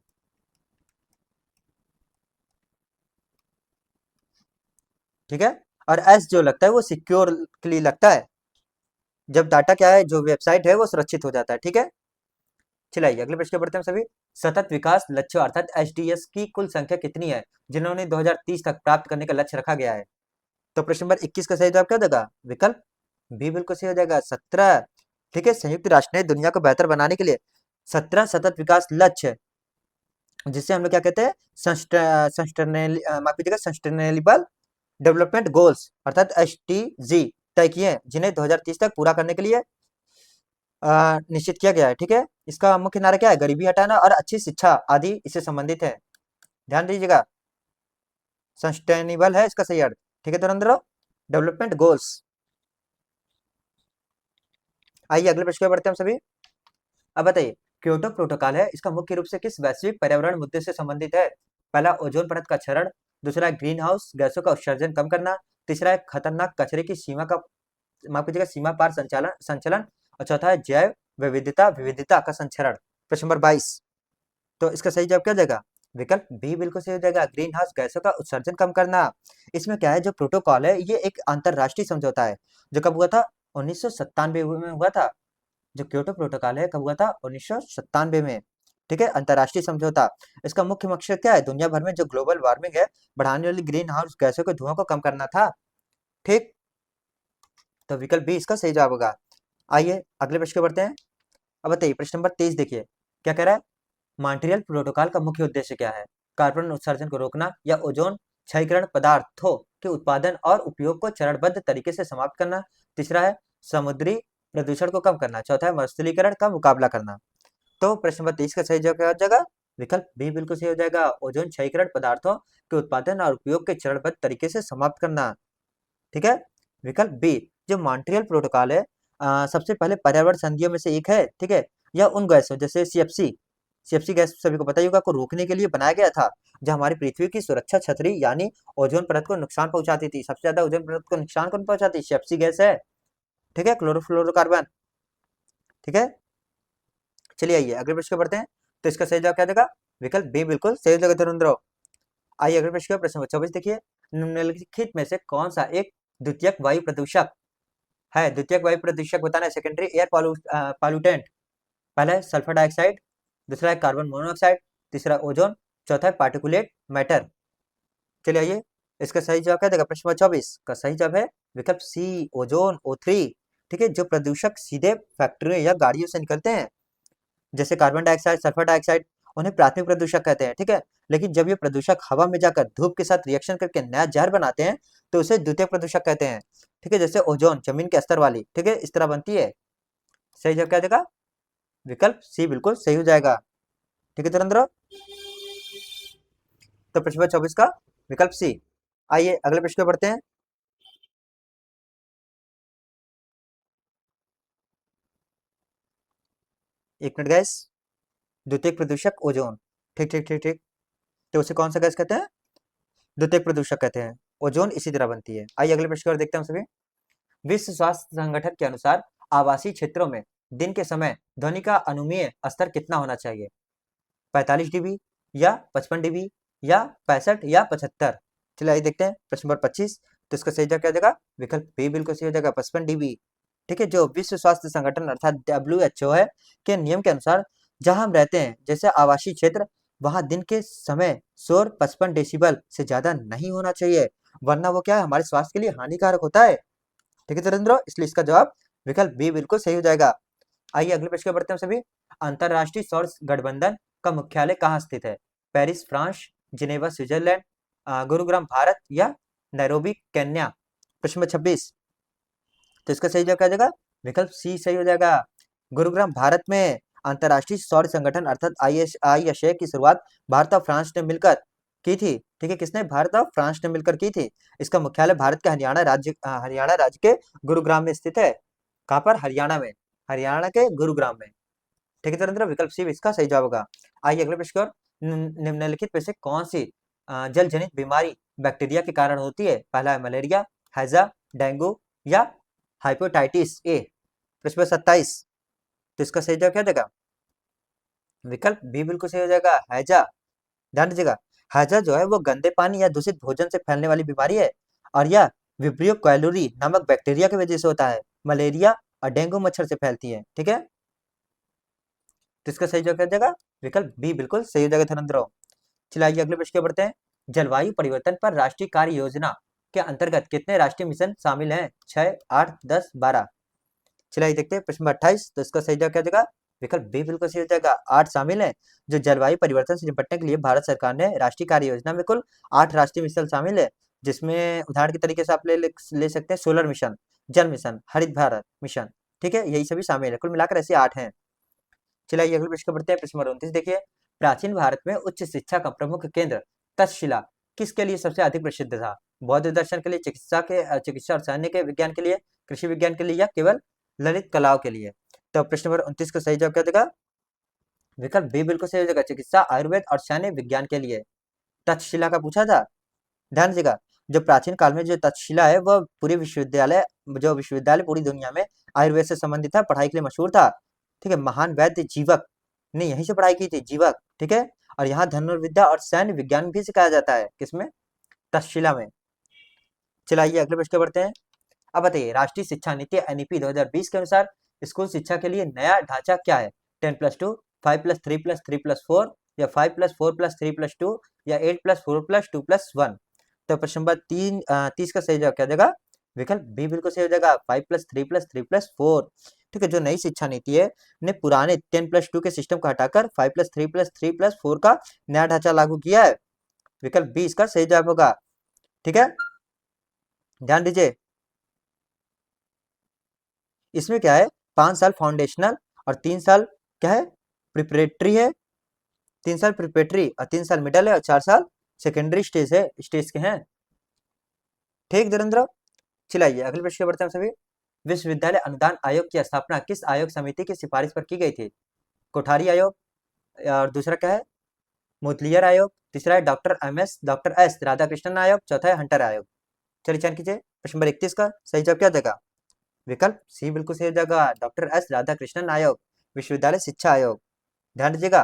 ठीक है, और एस जो लगता है वो सिक्योर के लिए लगता है, जब डाटा क्या है, जो वेबसाइट है वो सुरक्षित हो जाता है। ठीक है, चलिए अगले प्रश्न पे बढ़ते हैं सभी। सतत विकास लक्ष्य अर्थात एचडीएस की कुल संख्या कितनी है जिन्होंने 2030 तक प्राप्त करने का लक्ष्य रखा गया है? तो प्रश्न नंबर 21 का सही जवाब क्या देगा? विकल्प बी बिल्कुल सही हो जाएगा, 17। ठीक है, संयुक्त राष्ट्र ने दुनिया को बेहतर बनाने के लिए 17 सतत विकास लक्ष्य, जिससे हम लोग क्या कहते हैं, माफ कीजिएगा, सस्टेनेबल डेवलपमेंट गोल्स अर्थात SDG तय किए हैं, जिन्हें 2030 तक पूरा करने के लिए निश्चित किया गया है। ठीक है, इसका मुख्य नारा क्या है? गरीबी हटाना और अच्छी शिक्षा आदि इससे संबंधित है। ध्यान दीजिएगा, सस्टेनेबल है इसका सही अर्थ। ठीक है धुरंधर, डेवलपमेंट गोल्स। आइए अगले प्रश्न पे बढ़ते हैं हम सभी। अब बताइए, क्योटो प्रोटोकॉल है, इसका मुख्य रूप से किस वैश्विक पर्यावरण मुद्दे से संबंधित है? पहला, ओजोन परत का क्षरण, दूसरा है ग्रीन हाउस गैसों का उत्सर्जन कम करना, तीसरा है खतरनाक कचरे की सीमा का, माफ कीजिएगा, सीमा पार संचालन संचलन, और चौथा है जैव विविधता विविधता का संचरण। प्रश्न नंबर 22, तो इसका सही जवाब क्या हो जाएगा? विकल्प बी बिल्कुल सही हो जाएगा, ग्रीन हाउस गैसों का उत्सर्जन कम करना। इसमें क्या है, जो प्रोटोकॉल है ये एक अंतरराष्ट्रीय समझौता है, जो कब हुआ था? 1997 में हुआ था। जो क्योटो प्रोटोकॉल है कब हुआ था? 1997 में। ठीक है, अंतरराष्ट्रीय समझौता। इसका मुख्य मकसद क्या है? दुनिया भर में जो ग्लोबल वार्मिंग है, बढ़ाने वाली ग्रीन हाउस गैसों के धुआं को कम करना था। ठीक, तो विकल्प बी इसका सही जवाब होगा। आइए अगले प्रश्न पे बढ़ते हैं। अब बताइए प्रश्न नंबर 23 देखिए, क्या कह रहा है? मॉन्ट्रियल प्रोटोकॉल का मुख्य उद्देश्य क्या है? कार्बन उत्सर्जन को रोकना या ओजोन क्षयकरण पदार्थों के उत्पादन और उपयोग को चरणबद्ध तरीके से समाप्त करना, तीसरा है समुद्री प्रदूषण को कम करना, चौथा है मरुस्थलीकरण का मुकाबला करना। तो प्रश्न नंबर 23 का सही जवाब क्या हो जाएगा? विकल्प बी बिल्कुल सही हो जाएगा, ओजोन क्षयकरण पदार्थों के उत्पादन और उपयोग के चरणबद्ध तरीके से समाप्त करना। ठीक है, विकल्प बी। जो मॉन्ट्रियल प्रोटोकॉल है, सबसे पहले पर्यावरण संधियों में से एक है। ठीक है, यह उन गैसों जैसे सीएफसी गैस सभी को पता ही होगा, को रोकने के लिए बनाया गया था, जो हमारी पृथ्वी की सुरक्षा छतरी यानी ओजोन परत को नुकसान पहुंचाती थी। सबसे ज्यादा ओजोन परत को नुकसान कौन पहुंचाती है? सीएफसी गैस है। ठीक है, क्लोरोफ्लोरोकार्बन। ठीक है, चलिए आइए अगले प्रश्न पे बढ़ते हैं। तो इसका सही जवाब क्या देगा? विकल्प बी बिल्कुल सही जगह धुरंधर हो। आइए अगले प्रश्न प्रश्न नंबर 24 देखिए, निम्नलिखित में से कौन सा एक द्वितीयक वायु प्रदूषक है? द्वितीयक वायु प्रदूषक बताना है, सेकेंडरी एयर पॉल्यूटेंट। पहला है सल्फर डाइऑक्साइड, दूसरा है कार्बन मोनोऑक्साइड, तीसरा ओजोन, चौथा है पार्टिकुलेट मैटर। चलिए आइए, इसका सही जवाब क्या देगा? प्रश्न नंबर 24 का सही जवाब है विकल्प सी, ओजोन, O3। ठीक है, जो प्रदूषक सीधे फैक्ट्रियों या गाड़ियों से निकलते हैं, जैसे कार्बन डाइऑक्साइड, सल्फर डाइऑक्साइड, उन्हें प्राथमिक प्रदूषक कहते हैं। ठीक है, लेकिन जब ये प्रदूषक हवा में जाकर धूप के साथ रिएक्शन करके नया जहर बनाते हैं तो उसे द्वितीयक प्रदूषक कहते हैं। ठीक है, जैसे ओजोन जमीन के स्तर वाली, ठीक है, इस तरह बनती है। सही जवाब क्या देगा? विकल्प सी बिल्कुल सही हो जाएगा। ठीक है धीरेन्द्र, तो प्रश्न नंबर 24 का विकल्प सी। आइए अगले प्रश्न पे बढ़ते हैं। एक मिनट गैस, द्वितीयक प्रदूषक ओजोन, ठीक ठीक ठीक ठीक, तो उसे कौन सा गैस कहते हैं? द्वितीयक प्रदूषक कहते हैं। ओजोन इसी तरह बनती है। आइए अगले प्रश्न की ओर देखते हैं हम सभी। विश्व स्वास्थ्य संगठन के अनुसार आवासीय क्षेत्रों में दिन के समय ध्वनि का अनुमेय स्तर कितना होना चाहिए? 45 डीबी या 55 डीबी या 65 या 75? चलिए आइए देखते हैं प्रश्न नंबर 25। तो इसका सही जवाब क्या हो जाएगा? विकल्प बी बिल्कुल सही हो जाएगा, 55 डीबी। ठीक है, जो विश्व स्वास्थ्य संगठन अर्थात WHO है के नियम के अनुसार जहां हम रहते हैं जैसे आवासीय क्षेत्र, वहां दिन के समय शोर 55 डेसिबल से ज्यादा नहीं होना चाहिए, वरना वो क्या है, हमारे स्वास्थ्य के लिए हानिकारक होता है। ठीक है धीरेन्द्र, इसलिए इसका जवाब विकल्प बी बिल्कुल सही हो जाएगा। आइए अगले प्रश्न पे बढ़ते हैं सभी। अंतरराष्ट्रीय सौर गठबंधन का मुख्यालय कहाँ स्थित है? Paris France, Geneva Switzerland, Gurugram Bharat या नैरोबी केन्या? प्रश्न नंबर 26, तो इसका सही जवाब क्या हो जाएगा? विकल्प सी सही हो जाएगा, गुरुग्राम भारत में। अंतरराष्ट्रीय सौर संगठन अर्थात ISA की शुरुआत भारत और फ्रांस ने मिलकर की थी। ठीक है, किसने? भारत और फ्रांस ने मिलकर की थी। इसका मुख्यालय भारत के हरियाणा राज्य के गुरुग्राम में स्थित है। कहाँ पर? हरियाणा में, हरियाणा के गुरुग्राम में। ठीक है धीरेन्द्र, विकल्प सी इसका सही जवाब होगा। आइए अगले प्रश्न की ओर। निम्नलिखित में से कौन सी जल जनित बीमारी बैक्टीरिया के कारण होती है? पहला है मलेरिया, हैजा, डेंगू या हेपेटाइटिस ए? प्रश्न नंबर 27, तो इसका सही जवाब क्या देगा? विकल्प बी बिल्कुल सही हो जाएगा, हैजा। ध्यान दीजिएगा, हैजा जो है वो गंदे पानी या दूषित भोजन से फैलने वाली बीमारी है और यह विब्रियो कैलोरी नामक बैक्टीरिया की वजह से होता है। मलेरिया और डेंगू मच्छर से फैलती है। ठीक है, तो इसका सही जवाब क्या देगा? विकल्प बी बिल्कुल सही हो जाएगा धनंजय। चलिए आइए अगले प्रश्न की ओर बढ़ते हैं। जलवायु परिवर्तन पर राष्ट्रीय कार्य योजना के अंतर्गत कितने राष्ट्रीय मिशन शामिल हैं? 6, 8, 10, 12? चलिए देखते हैं प्रश्न नंबर 28। तो इसका सही जवाब क्या देगा? विकल्प बी बिल्कुल सही हो जाएगा, 8 शामिल है। जो जलवायु परिवर्तन से निपटने के लिए भारत सरकार ने राष्ट्रीय कार्य योजना में कुल 8 राष्ट्रीय मिशन शामिल है, जिसमें उदाहरण के तरीके से आप ले सकते हैं सोलर मिशन, जल मिशन, हरित भारत मिशन। ठीक है, यही सभी शामिल है, कुल मिलाकर ऐसे 8 हैं। चलिए अगले प्रश्न को बढ़ते हैं। प्रश्न नंबर 29 देखिए, प्राचीन भारत में उच्च शिक्षा का प्रमुख केंद्र तक्षशिला किसके लिए सबसे अधिक प्रसिद्ध था? बौद्ध दर्शन के लिए, चिकित्सा और सैन्य के विज्ञान के लिए, कृषि विज्ञान के लिए या केवल ललित कलाओं के लिए? तो प्रश्न नंबर 29 का सही जवाब क्या देगा? विकल्प बी बिल्कुल सही हो जाएगा, चिकित्सा, आयुर्वेद और सैन्य विज्ञान के लिए। तक्षशिला का पूछा था, ध्यान दीजिएगा। जो प्राचीन काल में जो तक्षशिला है वह पूरे विश्वविद्यालय, जो विश्वविद्यालय पूरी दुनिया में आयुर्वेद से संबंधित था, पढ़ाई के लिए मशहूर था। ठीक है, महान वैद्य जीवक ने यहीं से पढ़ाई की थी, जीवक। ठीक है, और यहाँ धनुर्विद्या और सैन्य विज्ञान भी सिखाया जाता है, किसमें? तक्षशिला में। चलाइए अगले प्रश्न पे बढ़ते हैं। अब बताइए, राष्ट्रीय शिक्षा नीति NEP 2020 के अनुसार स्कूल शिक्षा के लिए नया ढांचा क्या है? 10+2, 5+3+3+4 या 5+4+3+2 या 8+4+2+1? तो प्रश्न नंबर 30 का सही जवाब क्या देगा? विकल्प बी बिल्कुल सही हो जाएगा, 5+3+3+4। ठीक है, जो नई शिक्षा नीति है ने पुराने 10+2 के सिस्टम को हटाकर 5+3+3+4 का नया ढांचा लागू किया है। विकल्प बी इसका सही जवाब होगा। ठीक है, ध्यान दीजिए, इसमें क्या है, 5 साल फाउंडेशनल और 3 साल क्या है, प्रिपरेटरी है। 3 साल प्रिपरेटरी और 3 साल मिडल है और 4 साल सेकेंडरी स्टेज के हैं। ठीक धीरेन्द्र, चलाइए अगले प्रश्न बढ़ते हैं सभी। विश्वविद्यालय अनुदान आयोग की स्थापना किस आयोग समिति की सिफारिश पर की गई थी? कोठारी आयोग, और दूसरा क्या है, मुदलियर आयोग, तीसरा है डॉक्टर एस राधाकृष्णन आयोग, चौथा है हंटर आयोग। चलिए चयन कीजिए। प्रश्न नंबर 31 का सही जवाब क्या देगा? विकल्प सी बिल्कुल सही हो जाएगा, डॉक्टर एस राधाकृष्णन आयोग, विश्वविद्यालय शिक्षा आयोग। ध्यान दीजिएगा,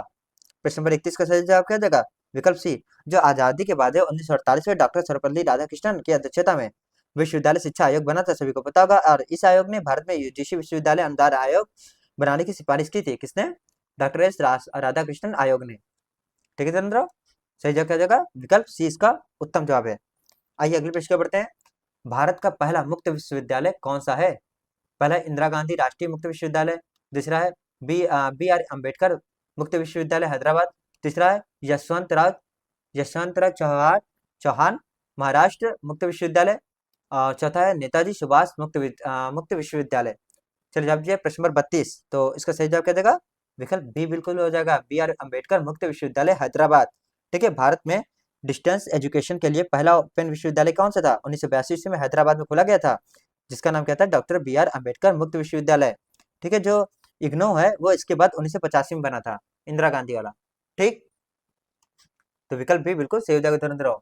प्रश्न नंबर 31 का सही जवाब क्या देगा? विकल्प सी। जो आजादी के बाद 1948 में डॉक्टर सर्वपल्ली राधाकृष्णन की अध्यक्षता में विश्वविद्यालय शिक्षा आयोग बना था, सभी को पता होगा। और इस आयोग ने भारत में UGC विश्वविद्यालय अनुदान आयोग बनाने की सिफारिश की थी, किसने? डॉक्टर एस राधाकृष्णन आयोग ने। ठीक है चंद्र, सही जवाब क्या हो जाएगा? विकल्प सी इसका उत्तम जवाब है। आइए अगले प्रश्न पर बढ़ते हैं। भारत का पहला मुक्त विश्वविद्यालय कौन सा है? पहला इंदिरा गांधी राष्ट्रीय मुक्त विश्वविद्यालय, दूसरा है बी आर अम्बेडकर मुक्त विश्वविद्यालय हैदराबाद, तीसरा है यशवंत राव यशवंतराव चौहान चौहान महाराष्ट्र मुक्त विश्वविद्यालय। और चौथा है नेताजी सुभाष मुक्त विश्वविद्यालय। चलिए जब ये प्रश्न नंबर 32, तो इसका सही जवाब क्या देगा? विकल्प बी बिल्कुल हो जाएगा, बी आर अम्बेडकर मुक्त विश्वविद्यालय हैदराबाद। ठीक है, भारत में डिस्टेंस एजुकेशन के लिए पहला ओपन विश्वविद्यालय कौन सा था? 1982 में हैदराबाद में खोला गया था, जिसका नाम क्या था? डॉक्टर बी आर अम्बेडकर मुक्त विश्वविद्यालय। ठीक है, जो इग्नो है वो इसके बाद 1985 में बना था, इंदिरा गांधी वाला। ठीक, तो विकल्प भी बिल्कुल सही हो जाएगा धुरंधर।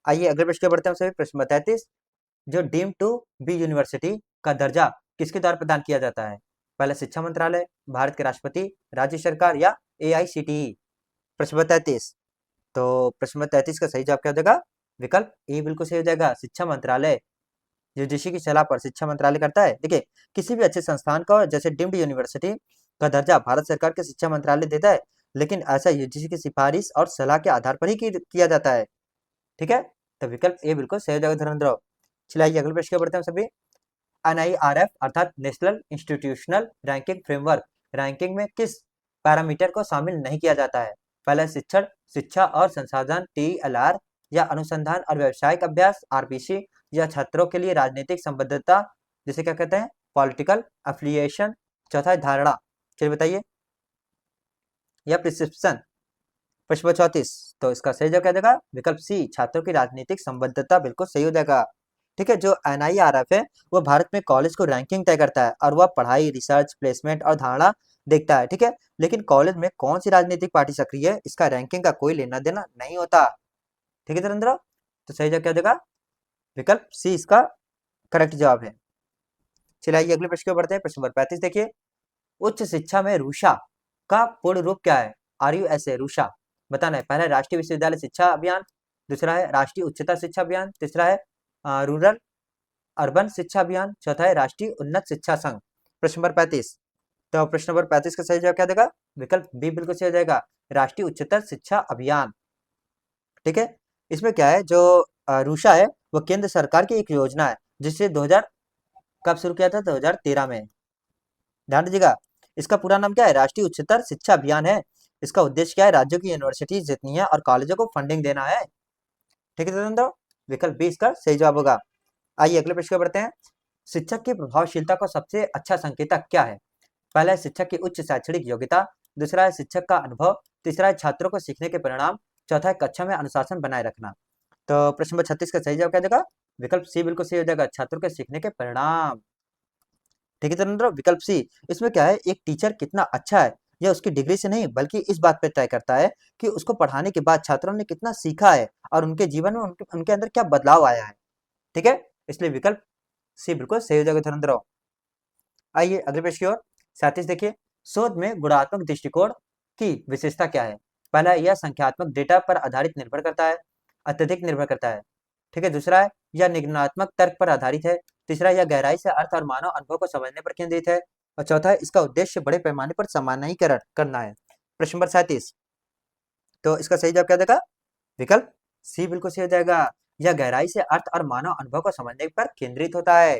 आइए अगले प्रश्न की बढ़ते हैं सभी। प्रश्न 33, जो डीम टू बी यूनिवर्सिटी का दर्जा किसके द्वारा प्रदान किया जाता है? पहला शिक्षा मंत्रालय, भारत के राष्ट्रपति, राज्य सरकार या AICTE। प्रश्न 33, तो प्रश्न 33 का सही जवाब क्या हो जाएगा? विकल्प ए बिल्कुल सही हो जाएगा, शिक्षा मंत्रालय। यूजीसी की सलाह पर शिक्षा मंत्रालय करता है। देखिए, किसी भी अच्छे संस्थान का जैसे डीम्ड यूनिवर्सिटी का दर्जा भारत सरकार के शिक्षा मंत्रालय देता है, लेकिन ऐसा यूजीसी की सिफारिश और सलाह के आधार पर ही किया जाता है। ठीक है, तो विकल्प ए बिल्कुल सही हो जाएगा धर्मेंद्र। चलिए आइए अगले प्रश्न बढ़ते हैं सभी। NIRF अर्थात national institutional ranking framework ranking में किस पैरामीटर को शामिल नहीं किया जाता है? पहला शिक्षण शिक्षा और संसाधन TLR, या अनुसंधान और व्यावसायिक अभ्यास RPC, या छात्रों के लिए राजनीतिक संबद्धता जिसे क्या कहते हैं पॉलिटिकल अफिलिएशन, चौथा है धारणा। चलिए बताइए, या प्रिस्क्रिप्शन। प्रश्न 34, तो इसका सही जवाब क्या देगा? विकल्प सी, छात्रों की राजनीतिक संबद्धता बिल्कुल सही हो जाएगा। ठीक है, जो NIRF है वो भारत में कॉलेज को रैंकिंग तय करता है और वह पढ़ाई, रिसर्च, प्लेसमेंट और धारणा देखता है। ठीक है, लेकिन कॉलेज में कौन सी राजनीतिक पार्टी सक्रिय है इसका रैंकिंग का कोई लेना देना नहीं होता। ठीक है धीरेन्द्र, तो सही जवाब क्या देगा? विकल्प सी इसका करेक्ट जवाब है। चलिए आइए अगले प्रश्न की ओर बढ़ते हैं। प्रश्न नंबर 35 देखिए, उच्च शिक्षा में रूषा का पूर्ण रूप क्या है? RUSA रूषा बताना है। पहला है राष्ट्रीय विश्वविद्यालय शिक्षा अभियान, दूसरा है राष्ट्रीय उच्चतर शिक्षा अभियान, तीसरा है रूरल अर्बन शिक्षा अभियान, चौथा है राष्ट्रीय उन्नत शिक्षा संघ। प्रश्न नंबर 35, तो प्रश्न नंबर 35 का सही जवाब क्या देगा? विकल्प बी बिल्कुल सही हो जाएगा, राष्ट्रीय उच्चतर शिक्षा अभियान। ठीक है, इसमें क्या है, जो रूषा है वो केंद्र सरकार की एक योजना है जिसे 2000 कब शुरू किया था? 2013 में। ध्यान दीजिएगा, इसका पूरा नाम क्या है? राष्ट्रीय उच्चतर शिक्षा अभियान है। इसका उद्देश्य क्या है? राज्यों की यूनिवर्सिटी जितनी है और कॉलेजों को फंडिंग देना है। ठीक है दोस्तों, विकल्प बी इसका सही जवाब होगा। आइए अगले प्रश्न पर बढ़ते हैं। शिक्षक की प्रभावशीलता का सबसे अच्छा संकेतक क्या है? पहला है शिक्षक की उच्च शैक्षणिक योग्यता, दूसरा है शिक्षक का अनुभव, तीसरा है छात्रों को सीखने के परिणाम, चौथा है कक्षा में अनुशासन बनाए रखना। तो प्रश्न नंबर 36 का सही जवाब क्या देगा? विकल्प सी बिल्कुल सही हो जाएगा, छात्रों के सीखने के परिणाम। ठीक है चंद्र, विकल्प सी। इसमें क्या है, एक टीचर कितना अच्छा है यह उसकी डिग्री से नहीं बल्कि इस बात पर तय करता है कि उसको पढ़ाने के बाद छात्रों ने कितना सीखा है और उनके जीवन में उनके अंदर क्या बदलाव आया है। ठीक है, इसलिए विकल्प सी बिल्कुल सही हो जाएगा धुरंधर। आइए अगले प्रश्न की ओर। 37 देखिए, शोध में गुणात्मक दृष्टिकोण की विशेषता क्या है? पहला, यह संख्यात्मक डेटा पर आधारित निर्भर करता है, अत्यधिक निर्भर करता है। ठीक है, दूसरा है यह निर्गुणात्मक तर्क पर आधारित है, तीसरा यह गहराई से अर्थ और मानव अनुभव को समझने पर केंद्रित है, और चौथा है इसका उद्देश्य बड़े पैमाने पर सामान्यीकरण करना है। प्रश्न नंबर 37, तो इसका सही जवाब क्या देगा? विकल्प सी बिल्कुल सही हो जाएगा, यह गहराई से अर्थ और मानव अनुभव को समझने पर केंद्रित होता है।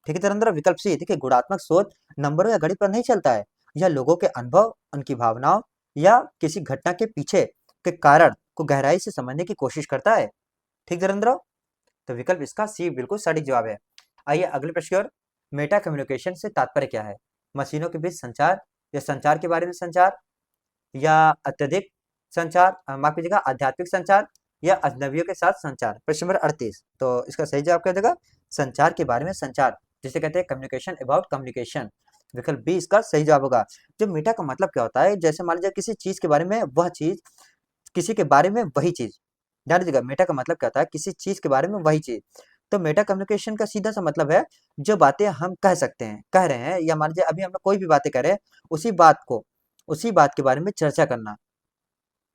ठीक है धीरेन्द्र, विकल्प सी। देखिए, गुणात्मक सोच नंबरों या गणित पर नहीं चलता है, यह लोगों के अनुभव, उनकी भावनाओं या किसी घटना के पीछे के कारण को गहराई से समझने की कोशिश करता है। ठीक धीरेन्द्र, तो विकल्प इसका सी बिल्कुल सटीक जवाब है। आइए अगले प्रश्न की ओर। मेटा कम्युनिकेशन से तात्पर्य क्या है? मशीनों के बीच संचार, या संचार के बारे में संचार, या अत्यधिक संचार, माफ कीजिएगा आध्यात्मिक संचार, या अजनबियों के साथ संचार। प्रश्न नंबर 38, तो इसका सही जवाब क्या देगा? संचार के बारे में संचार, जिसे कहते हैं कम्युनिकेशन अबाउट कम्युनिकेशन। विकल्प बी इसका सही जवाब होगा। जो मेटा का मतलब क्या होता है, जैसे मान लीजिए किसी चीज के बारे में, वह चीज किसी के बारे में वही चीज। ध्यान दीजिएगा, मेटा का मतलब क्या होता है? किसी चीज के बारे में वही चीज। तो मेटा कम्युनिकेशन का सीधा सा मतलब है जो बातें हम कह सकते हैं, कह रहे हैं, या मान लीजिए अभी हम लोग कोई भी बातें कर रहे हैं, उसी बात के बारे में चर्चा करना,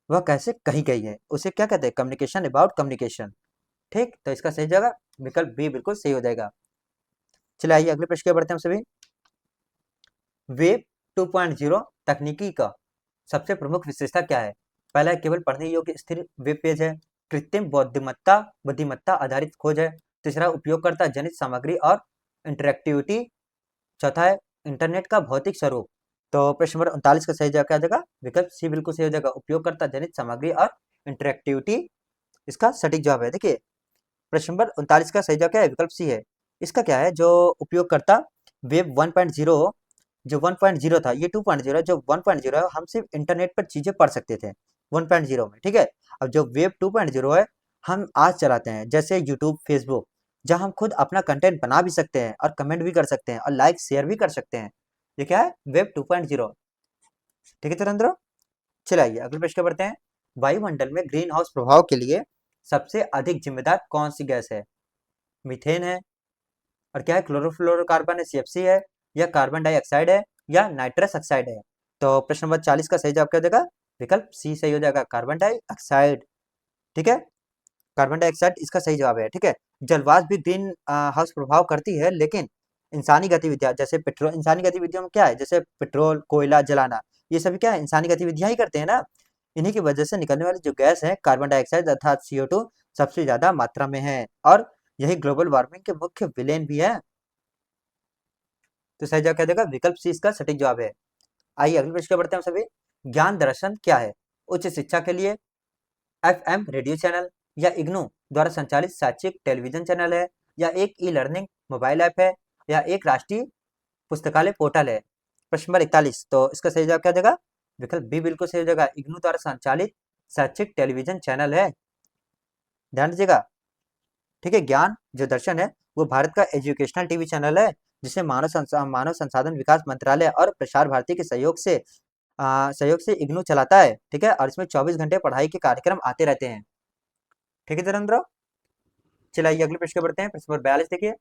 वह कैसे कही गई है, उसे क्या कहते हैं? Communication about communication. ठीक, तो इसका सही जगह विकल्प बी बिल्कुल सही हो जाएगा। चलिए आइए अगले प्रश्न की ओर बढ़ते हैं हम सभी। वेब 2.0 तकनीकी का सबसे प्रमुख विशेषता क्या है? पहला है केवल पढ़ने योग्य स्थिर वेब पेज है, कृत्रिम बुद्धिमत्ता आधारित खोज है, तीसरा उपयोगकर्ता जनित सामग्री और इंटरेक्टिविटी, चौथा है इंटरनेट का भौतिक स्वरूप। तो प्रश्न नंबर 39 का सही जवाब क्या हो जाएगा? विकल्प सी बिल्कुल सही हो जाएगा, उपयोगकर्ता जनित सामग्री और इंटरेक्टिविटी इसका सटीक जवाब है। देखिए प्रश्न नंबर 39 का सही जवाब क्या है? विकल्प सी है। इसका क्या है? जो उपयोगकर्ता वेब 1.0 जो 1.0 था, ये 2.0 है। जो 1.0 है हम सिर्फ इंटरनेट पर चीजें पढ़ सकते थे 1.0 में, ठीक है। अब जो वेब 2.0 है हम आज चलाते हैं, जैसे यूट्यूब, फेसबुक, जहां हम खुद अपना कंटेंट बना भी सकते हैं और कमेंट भी कर सकते हैं और लाइक शेयर भी कर सकते हैं। ये क्या है? वेब 2.0, ठीक है तुरंत। चलिए आइए अगले प्रश्न बढ़ते हैं। वायुमंडल में ग्रीन हाउस प्रभाव के लिए सबसे अधिक जिम्मेदार कौन सी गैस है? मीथेन है, और क्या है? क्लोरोफ्लोरोकार्बन है, सीएफसी है, या कार्बन डाइऑक्साइड है, या नाइट्रस ऑक्साइड है? तो प्रश्न नंबर 40 का सही जवाब क्या हो जाएगा? विकल्प सी सही हो जाएगा, कार्बन डाइऑक्साइड, ठीक है। कार्बन डाइऑक्साइड इसका सही जवाब है, ठीक है। जलवाष्प भी ग्रीन हाउस प्रभाव करती है, लेकिन इंसानी गतिविधियां जैसे पेट्रोल, इंसानी गतिविधियों में क्या है? जैसे पेट्रोल, कोयला जलाना, ये सभी क्या है? इंसानी गतिविधियां ही करते हैं ना। इन्हीं की वजह से निकलने वाली जो गैस है कार्बन डाइऑक्साइड अर्थात CO2 सबसे ज्यादा मात्रा में है, और यही ग्लोबल वार्मिंग के मुख्य विलेन भी है। तो सही जवाब क्या देगा? विकल्प सी इसका सटीक जवाब है। आइए अगले प्रश्न बढ़ते हैं सभी। ज्ञान दर्शन क्या है? उच्च शिक्षा के लिए FM रेडियो चैनल, या इग्नू द्वारा संचालित शैक्षिक टेलीविजन चैनल है, या एक ई लर्निंग मोबाइल ऐप है, या एक राष्ट्रीय पुस्तकालय पोर्टल है? प्रश्न नंबर 41, तो इसका सही जवाब क्या देगा? विकल्प बी बिल्कुल सही हो जाएगा, इग्नू द्वारा संचालित शैक्षिक टेलीविजन चैनल है। ध्यान दीजिएगा, ठीक है। ज्ञान जो दर्शन है वो भारत का एजुकेशनल टीवी चैनल है, जिसे मानव संसाधन विकास मंत्रालय और प्रसार भारती के सहयोग से इग्नू चलाता है, ठीक है। और इसमें 24 घंटे पढ़ाई के कार्यक्रम आते रहते हैं, ठीक है धीरेन्द्र। चलिए अगले प्रश्न बढ़ते हैं। प्रश्न नंबर 42 देखिए।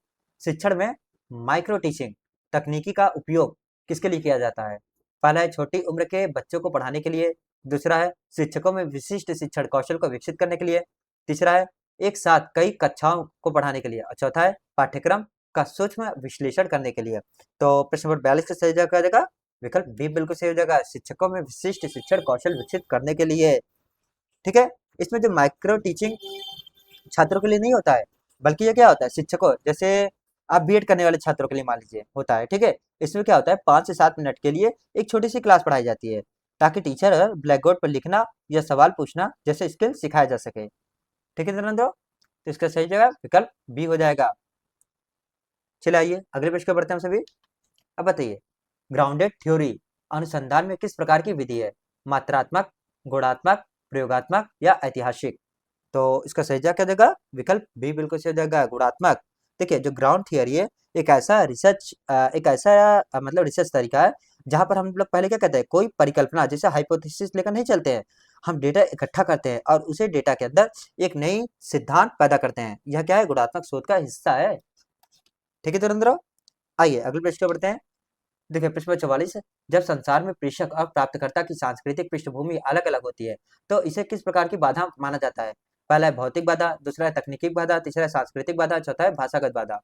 शिक्षण में माइक्रो टीचिंग तकनीकी का उपयोग किसके लिए किया जाता है? पहला है छोटी उम्र के बच्चों को पढ़ाने के लिए, दूसरा है शिक्षकों में विशिष्ट शिक्षण कौशल को विकसित करने के लिए, तीसरा है एक साथ कई कक्षाओं को पढ़ाने के लिए, और चौथा है पाठ्यक्रम का सूक्ष्म विश्लेषण करने के लिए। तो प्रश्न नंबर 42 का सही जवाब क्या हो जाएगा? विकल्प बी बिल्कुल सही हो जाएगा, शिक्षकों में विशिष्ट शिक्षण कौशल विकसित करने के लिए, ठीक है। इसमें जो माइक्रो टीचिंग छात्रों के लिए नहीं होता है, बल्कि ये क्या होता है? शिक्षकों जैसे आप बीएड करने वाले छात्रों के लिए मान लीजिए होता है, ठीक है। इसमें क्या होता है? 5 से 7 मिनट के लिए एक छोटी सी क्लास पढ़ाई जाती है, ताकि टीचर ब्लैक बोर्ड पर लिखना या सवाल पूछना जैसे स्किल सिखाया जा सके, ठीक है धीरेन्द्र। तो इसका सही जगह विकल्प बी हो जाएगा। चलिए आइए अगले प्रश्न पर बढ़ते हैं हम सभी। अब बताइए, ग्राउंडेड थ्योरी अनुसंधान में किस प्रकार की विधि है? मात्रात्मक, गुणात्मक, प्रयोगात्मक, या ऐतिहासिक? तो इसका सही जवाब क्या देगा? विकल्प बी बिल्कुल सही देगा, गुणात्मक। देखिए जो ग्राउंड थियरी है एक ऐसा मतलब रिसर्च तरीका है जहां पर हम लोग पहले क्या कहते हैं? कोई परिकल्पना जैसे हाइपोथेसिस लेकर नहीं चलते हैं, हम डेटा इकट्ठा करते हैं और उसे डेटा के अंदर एक नई सिद्धांत पैदा करते हैं। यह क्या है? गुणात्मक शोध का हिस्सा है, ठीक है धुरंधरो। आइए अगले प्रश्न पर बढ़ते हैं। देखिए प्रश्न नंबर 44 है। जब संसार में प्रेषक और प्राप्तकर्ता की सांस्कृतिक पृष्ठभूमि अलग अलग होती है, तो इसे किस प्रकार की बाधा माना जाता है? पहला है भौतिक बाधा, दूसरा है तकनीकी बाधा, तीसरा है सांस्कृतिक बाधा, चौथा है भाषागत बाधा।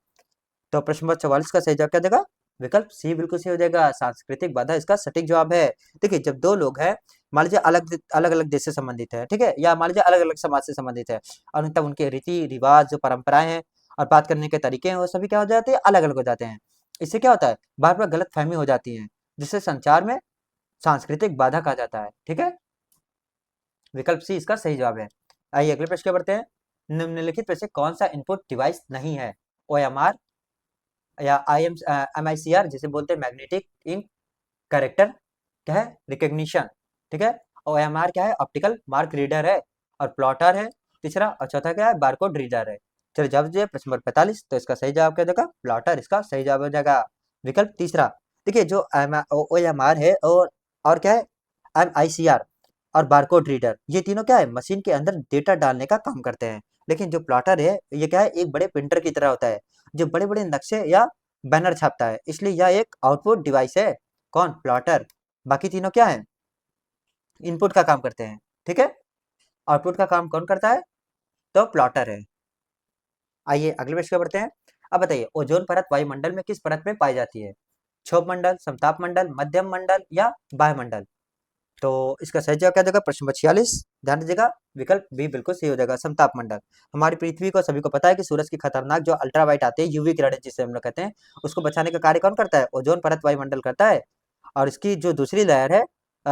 तो प्रश्न नंबर 44 का सही जवाब क्या देगा? विकल्प सी बिल्कुल सही हो जाएगा, सांस्कृतिक बाधा इसका सटीक जवाब है। देखिए जब दो लोग हैं, मान लीजिए अलग अलग अलग देश से संबंधित है, ठीक है, या मान लीजिए अलग अलग समाज से संबंधित है, और तब उनके रीति रिवाज जो परंपराएं हैं और बात करने के तरीके हैं वो सभी क्या हो जाते हैं? अलग अलग हो जाते हैं। इससे क्या होता है? बार बार गलत फहमी हो जाती है, जिससे संचार में सांस्कृतिक बाधा कहा जाता है, ठीक है। विकल्प सी इसका सही जवाब है। आइए अगले प्रश्न पर बढ़ते हैं। निम्नलिखित में से कौन सा इनपुट डिवाइस नहीं है? OMR, या MICR जिसे बोलते हैं मैग्नेटिक इंक कैरेक्टर क्या है? रिकग्निशन, ठीक है। OMR क्या है? ऑप्टिकल मार्क रीडर है, और प्लॉटर है तीसरा, और चौथा क्या है? बारकोड रीडर है। चलो जवाब दीजिए प्रश्न नंबर 45, तो इसका सही जवाब क्या देगा? प्लॉटर इसका सही जवाब हो जाएगा, विकल्प तीसरा। देखिए जो OMR है और क्या है? MICR और बारकोड रीडर, ये तीनों क्या है? मशीन के अंदर डेटा डालने का काम करते हैं। लेकिन जो प्लॉटर है ये क्या है? एक बड़े प्रिंटर की तरह होता है, जो बड़े बड़े नक्शे या बैनर छापता है, इसलिए यह एक आउटपुट डिवाइस है। कौन? प्लॉटर। बाकी तीनों क्या है? इनपुट का काम करते हैं, ठीक है। आउटपुट का काम कौन करता है? तो प्लॉटर है। आइए अगले प्रश्न पर बढ़ते हैं। अब बताइए, ओजोन परत वायुमंडल में किस परत में पाई जाती है? क्षोभ मंडल, समताप मंडल, मध्यम मंडल, या वायुमंडल? तो इसका सही जवाब क्या देगा? प्रश्न नंबर 46, ध्यान दीजिएगा, विकल्प बी बिल्कुल सही हो जाएगा, समताप मंडल। हमारी पृथ्वी को सभी को पता है कि सूरज की खतरनाक जो अल्ट्रावाइट आते हैं, यूवी किरणें जिसे हम लोग कहते हैं, उसको बचाने का कार्य कौन करता है? ओजोन परत वायुमंडल करता है। और इसकी जो दूसरी लेयर है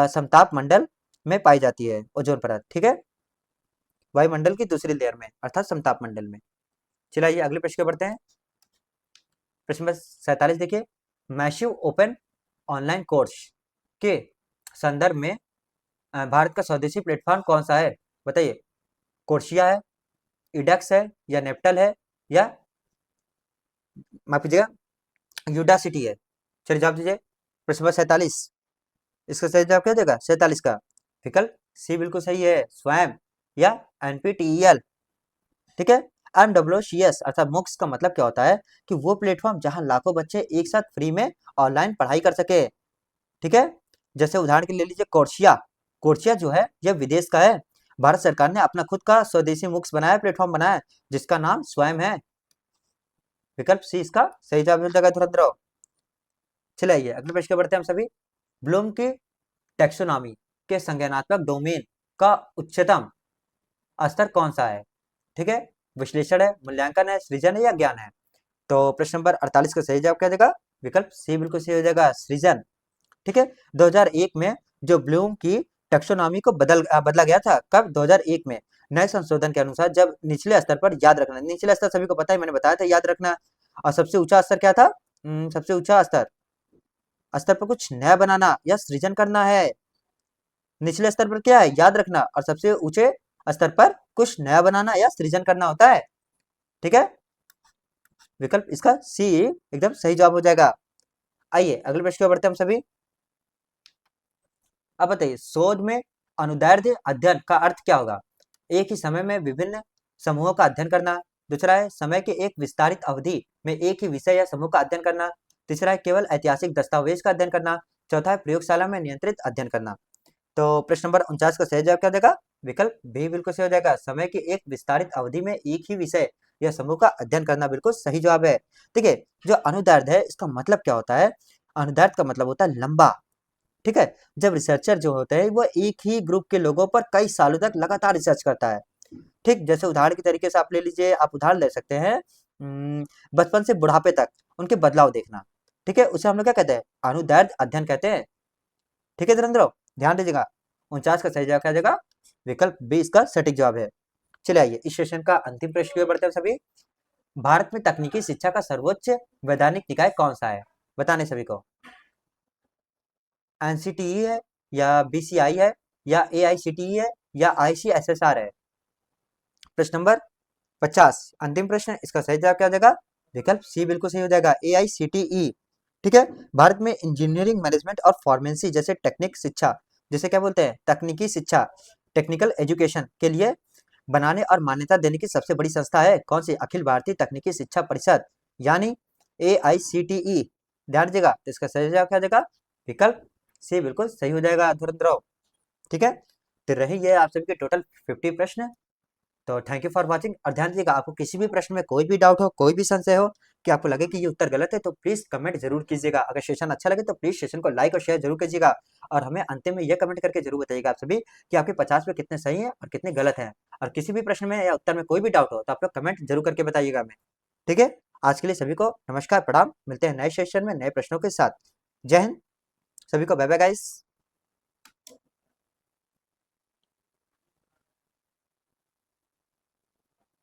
समताप मंडल में पाई जाती है ओजोन परत, ठीक है। वायुमंडल की दूसरी लेयर में अर्थात समताप मंडल में। चलिए अगले प्रश्न पे बढ़ते हैं। प्रश्न नंबर 47 देखिए, मैसिव ओपन ऑनलाइन कोर्स के संदर्भ में भारत का स्वदेशी प्लेटफॉर्म कौन सा है? बताइए, कोर्सिया है, इडेक्स है, या नेप्टल है, या माफ कीजिएगा यूडासिटी है। चलिए जवाब दीजिए। प्रश्न नंबर 47, इसका सही जवाब क्या देगा? 47 का विकल्प सी बिल्कुल सही है, स्वयं या एनपीटीईएल। ठीक है। MWCS अर्थात मुक्स का मतलब क्या होता है कि वो प्लेटफॉर्म जहां लाखों बच्चे एक साथ फ्री में ऑनलाइन पढ़ाई कर सके। ठीक है। जैसे उदाहरण के लिए ले लीजिए कोर्सिया। कोर्सिया जो है यह विदेश का है। भारत सरकार ने अपना खुद का स्वदेशी मुक्स बनाया, प्लेटफॉर्म बनाया, जिसका नाम स्वयं है। विकल्प सी इसका सही जवाब मिल जाएगा धुरंधर। चलिए आइए अगले प्रश्न पे बढ़ते हैं हम सभी। ब्लूम की टैक्सोनॉमी के संज्ञानात्मक डोमेन का उच्चतम स्तर कौन सा है? ठीक है। विश्लेषण है, मूल्यांकन है, सृजन है, या ज्ञान है? तो प्रश्न नंबर 48 का सही जवाब क्या देगा? विकल्प सी बिल्कुल सही हो जाएगा, सृजन। ठीक है। 2001 में जो ब्लूम की टैक्सोनॉमी को बदला गया था। कब? 2001 में। नए संशोधन के अनुसार जब निचले स्तर पर, याद रखना निचले स्तर सभी को पता है, मैंने बताया था, याद रखना। और सबसे ऊंचा स्तर क्या था? सबसे ऊंचा स्तर, स्तर पर कुछ नया बनाना या सृजन करना है। निचले स्तर पर क्या है? याद रखना। और सबसे ऊंचे स्तर पर कुछ नया बनाना या सृजन करना होता है। ठीक है। विकल्प इसका सी एकदम सही जवाब हो जाएगा। आइए अगले प्रश्न पर बढ़ते हैं हम सभी। अब बताइए, शोध में अनुदैर्ध्य अध्ययन का अर्थ क्या होगा? एक ही समय में विभिन्न समूहों का अध्ययन करना। दूसरा है समय के एक विस्तारित अवधि में एक ही विषय या समूह का अध्ययन करना। तीसरा है केवल ऐतिहासिक दस्तावेज का अध्ययन करना। चौथा है प्रयोगशाला में नियंत्रित अध्ययन करना। तो प्रश्न नंबर 49 का सही जवाब क्या देगा? विकल्प बी बिल्कुल सही हो जाएगा, समय की एक विस्तारित अवधि में एक ही विषय या समूह का अध्ययन करना बिल्कुल सही जवाब है। ठीक है। जो अनुदैर्ध्य है इसका मतलब क्या होता है? अनुदैर्ध्य का मतलब होता है लंबा। ठीक है। जब रिसर्चर जो होते हैं वो एक ही ग्रुप के लोगों पर कई सालों तक लगातार रिसर्च करता है। ठीक, जैसे उदाहरण के तरीके से आप ले लीजिए, आप उदाहरण ले सकते हैं बचपन से बुढ़ापे तक उनके बदलाव देखना। ठीक है, उसे हम लोग क्या कहते हैं? अनुदैर्ध्य अध्ययन कहते हैं। ठीक है धीरेन्द्र, ध्यान दीजिएगा। 49 का सही जवाब क्या जाएगा? विकल्प बी इसका सटीक जवाब है। चलिए आइए इस सेशन का अंतिम प्रश्न की ओर बढ़ते हैं सभी। भारत में तकनीकी शिक्षा का सर्वोच्च वैधानिक निकाय कौन सा है? बताने सभी को। एनसीटीई है, या बीसीआई है, या एआईसीटीई है, या आईसीएसएसआर है? प्रश्न नंबर 50 अंतिम प्रश्न, इसका सही जवाब क्या हो जाएगा? विकल्प सी बिल्कुल सही हो जाएगा, एआईसीटीई। ठीक है। भारत में इंजीनियरिंग मैनेजमेंट और फार्मेसी जैसे टेक्निक शिक्षा, जिसे क्या बोलते हैं? तकनीकी शिक्षा, टेक्निकल एजुकेशन के लिए बनाने और मान्यता देने की सबसे बड़ी संस्था है कौन सी? अखिल भारतीय तकनीकी शिक्षा परिषद, यानी एआईसीटीई। ध्यान दीजिएगा। तो इसका सही जवाब क्या हो जाएगा? विकल्प सी बिल्कुल सही हो जाएगा धुरंधर। ठीक है। तो रही है आप सभी के टोटल 50 प्रश्न। तो थैंक यू फॉर वॉचिंग। और ध्यान दीजिएगा, आपको किसी भी प्रश्न में कोई भी डाउट हो, कोई भी संशय हो, कि आपको लगे कि ये उत्तर गलत है, तो प्लीज कमेंट जरूर कीजिएगा। अगर सेशन अच्छा लगे तो प्लीज सेशन को लाइक और शेयर जरूर कीजिएगा। और हमें अंतिम में यह कमेंट करके जरूर बताइएगा आप सभी कि आपके 50 में कितने सही हैं और कितने गलत हैं। और किसी भी प्रश्न में या उत्तर में कोई भी डाउट हो तो आप लोग कमेंट जरूर करके बताइएगा हमें। ठीक है। आज के लिए सभी को नमस्कार, प्रणाम। मिलते हैं नए सेशन में नए प्रश्नों के साथ। जय हिंद सभी को, बाय बाय गाइस।